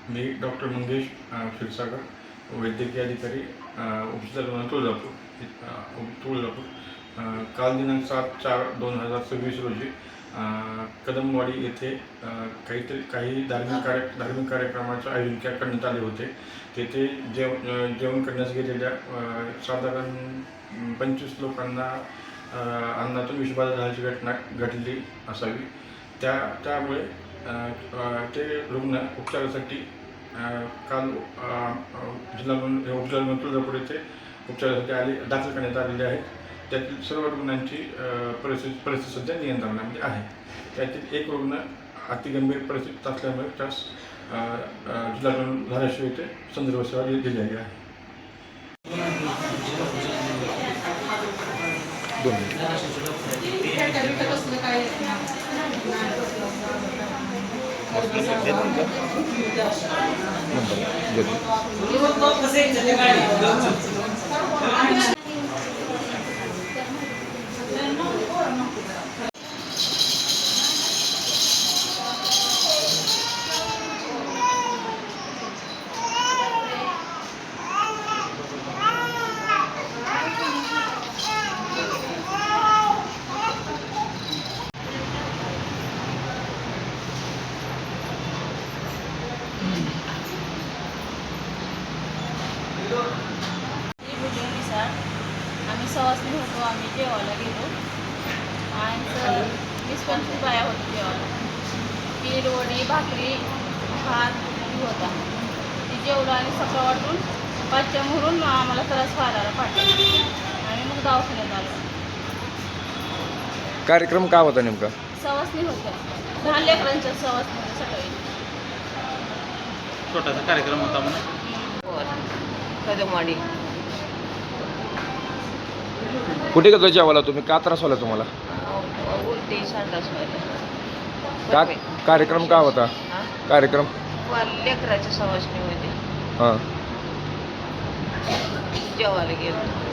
मी doctor Mangesh Kshirsagar, वैद्यकीय अधिकारी, उपजिल्हा रुग्णालय तुळजापूर. काल दिनांक 7/4/2026 रोजी कदमवाडी येथे काही धार्मिक कार्यक्रमाचे आयोजन करण्यात आले होते. तेथे जेवण करण्यास गेलेल्या साधारण 25 लोकांना अन्नातून विषबाधा झाल्याची घटना घडली असावी. त्यामुळे ते रुग्ण उपचारासाठी काल उपजिल्हा तुळजापूर येथे उपचारासाठी दाखल करण्यात आलेले आहेत. त्यातील सर्व रुग्णांची परिस्थिती सध्या नियंत्रणामध्ये आहे. त्यातील एक रुग्ण अतिगंभीर परिस्थितीत असल्यामुळे त्यास जिल्हा धाराशिव येथे संदर्भ सेवा दिलेली आहे. आम्ही सवासनी होतो. आम्ही जेवायला गेलो आणि 20-25 बाया होतो जेवायला. पीठ, वडी, भाकरी, भात होता. ती जेवलो आणि सकाळ वाटून 5च्या मुहूर्तून आम्हाला त्रास व्हायला पाठवलं आणि मग दवाखान्यात आलो. कार्यक्रम का होता नेमका? सवासनी होत्या, 10 लेकरांच्या सवासनी सकाळी. छोटासा कार्यक्रम होता म्हणून कदमवाडी. कुठे गेलो जेवायला तुम्ही? का त्रास व्हायला तुम्हाला? उलटी संडास का कार्यक्रम का होता? कार्यक्रम लेकराच्या सवासनी होते, हां जेवायला गेलो.